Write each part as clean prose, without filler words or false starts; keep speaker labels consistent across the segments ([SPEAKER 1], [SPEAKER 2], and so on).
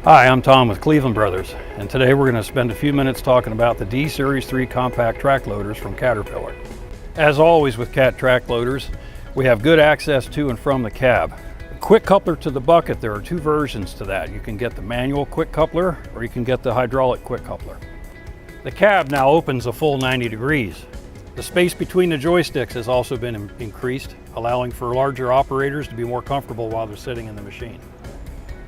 [SPEAKER 1] Hi, I'm Tom with Cleveland Brothers, and today we're going to spend a few minutes talking about the D Series 3 compact track loaders from Caterpillar. As always with Cat track loaders, we have good access to and from the cab. The quick coupler to the bucket, there are two versions to that. You can get the manual quick coupler or you can get the hydraulic quick coupler. The cab now opens a full 90 degrees. The space between the joysticks has also been increased, allowing for larger operators to be more comfortable while they're sitting in the machine.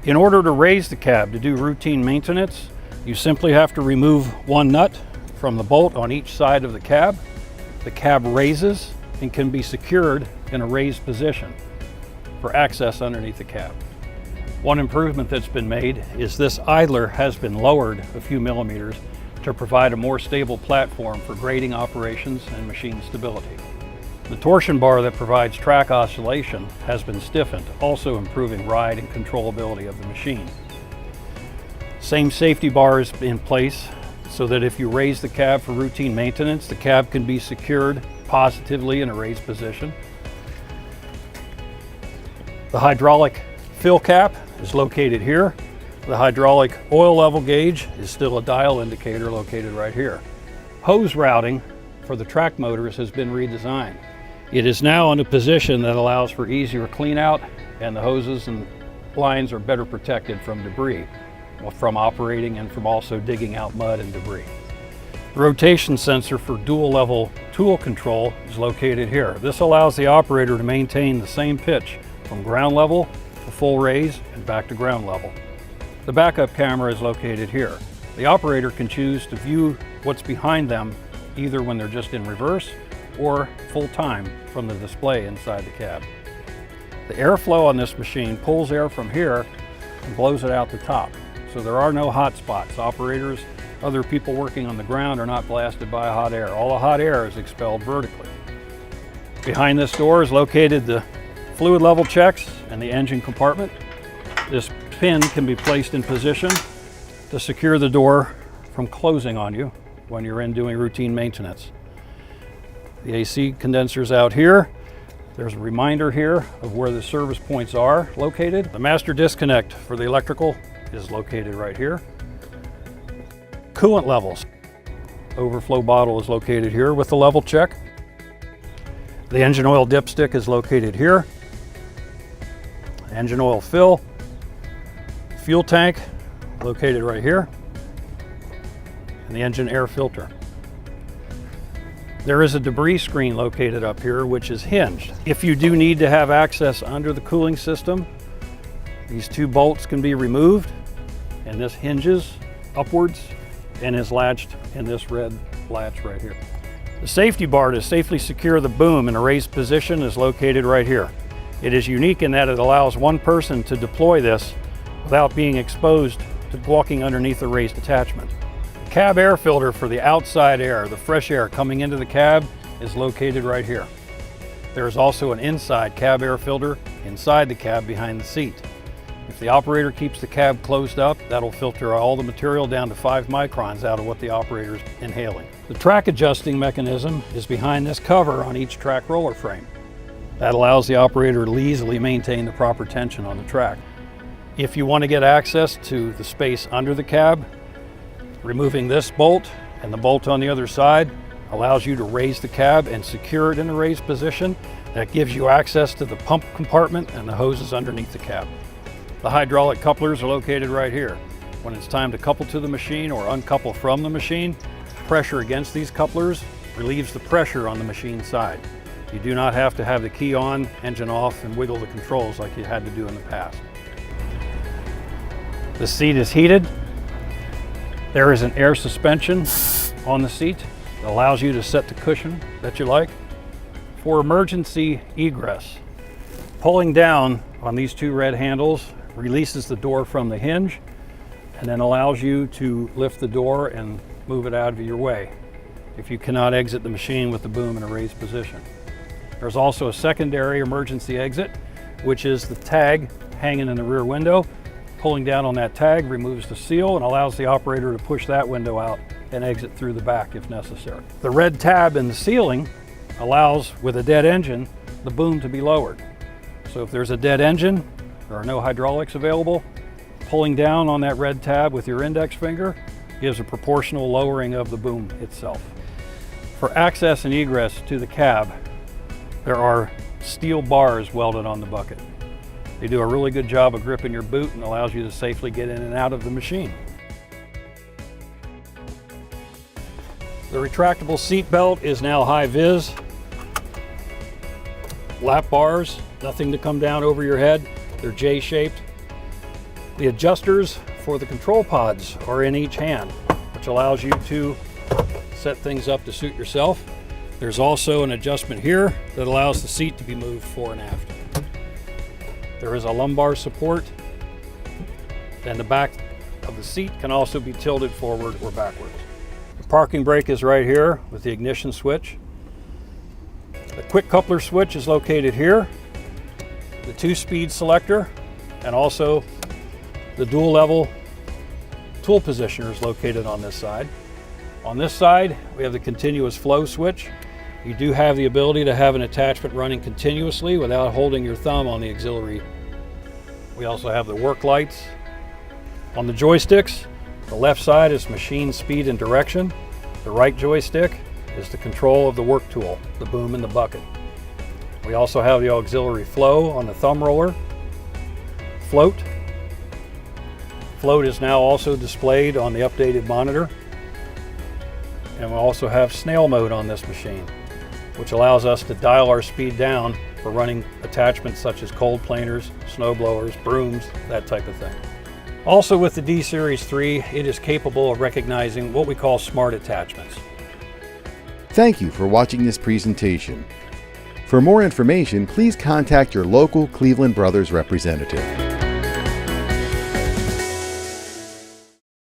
[SPEAKER 1] In order to raise the cab to do routine maintenance, you simply have to remove one nut from the bolt on each side of the cab. The cab raises and can be secured in a raised position for access underneath the cab. One improvement that's been made is this idler has been lowered a few millimeters to provide a more stable platform for grading operations and machine stability. The torsion bar that provides track oscillation has been stiffened, also improving ride and controllability of the machine. Same safety bar is in place so that if you raise the cab for routine maintenance, the cab can be secured positively in a raised position. The hydraulic fill cap is located here. The hydraulic oil level gauge is still a dial indicator located right here. Hose routing for the track motors has been redesigned. It is now in a position that allows for easier clean out, and the hoses and lines are better protected from debris, from operating and from also digging out mud and debris. The rotation sensor for dual level tool control is located here. This allows the operator to maintain the same pitch from ground level to full raise and back to ground level. The backup camera is located here. The operator can choose to view what's behind them either when they're just in reverse or full time from the display inside the cab. The airflow on this machine pulls air from here and blows it out the top. So there are no hot spots. Operators, other people working on the ground are not blasted by hot air. All the hot air is expelled vertically. Behind this door is located the fluid level checks and the engine compartment. This pin can be placed in position to secure the door from closing on you when you're in doing routine maintenance. The AC condenser's out here. There's a reminder here of where the service points are located. The master disconnect for the electrical is located right here. Coolant levels. Overflow bottle is located here with the level check. The engine oil dipstick is located here. Engine oil fill. Fuel tank located right here. And the engine air filter. There is a debris screen located up here which is hinged. If you do need to have access under the cooling system, these two bolts can be removed and this hinges upwards and is latched in this red latch right here. The safety bar to safely secure the boom in a raised position is located right here. It is unique in that it allows one person to deploy this without being exposed to walking underneath a raised attachment. Cab air filter for the outside air, the fresh air coming into the cab, is located right here. There is also an inside cab air filter inside the cab behind the seat. If the operator keeps the cab closed up, that'll filter all the material down to 5 microns out of what the operator's inhaling. The track adjusting mechanism is behind this cover on each track roller frame. That allows the operator to easily maintain the proper tension on the track. If you want to get access to the space under the cab, removing this bolt and the bolt on the other side allows you to raise the cab and secure it in a raised position. That gives you access to the pump compartment and the hoses underneath the cab. The hydraulic couplers are located right here. When it's time to couple to the machine or uncouple from the machine, pressure against these couplers relieves the pressure on the machine side. You do not have to have the key on, engine off, and wiggle the controls like you had to do in the past. The seat is heated. There is an air suspension on the seat that allows you to set the cushion that you like. For emergency egress, pulling down on these two red handles releases the door from the hinge and then allows you to lift the door and move it out of your way if you cannot exit the machine with the boom in a raised position. There's also a secondary emergency exit, which is the tag hanging in the rear window. Pulling down on that tag removes the seal and allows the operator to push that window out and exit through the back if necessary. The red tab in the ceiling allows, with a dead engine, the boom to be lowered. So if there's a dead engine, there are no hydraulics available, Pulling down on that red tab with your index finger gives a proportional lowering of the boom itself. For access and egress to the cab, there are steel bars welded on the bucket. They do a really good job of gripping your boot and allows you to safely get in and out of the machine. The retractable seat belt is now high vis. Lap bars, nothing to come down over your head. They're J-shaped. The adjusters for the control pods are in each hand, which allows you to set things up to suit yourself. There's also an adjustment here that allows the seat to be moved fore and aft. There is a lumbar support, and the back of the seat can also be tilted forward or backwards. The parking brake is right here with the ignition switch. The quick coupler switch is located here. The 2-speed selector and also the dual level tool positioner is located on this side. On this side, we have the continuous flow switch. You do have the ability to have an attachment running continuously without holding your thumb on the auxiliary. We also have the work lights. On the joysticks, the left side is machine speed and direction. The right joystick is the control of the work tool, the boom and the bucket. We also have the auxiliary flow on the thumb roller. Float. Float is now also displayed on the updated monitor. And we also have snail mode on this machine, which allows us to dial our speed down for running attachments such as cold planers, snow blowers, brooms, that type of thing. Also with the D-Series 3, it is capable of recognizing what we call smart attachments.
[SPEAKER 2] Thank you for watching this presentation. For more information, please contact your local Cleveland Brothers representative.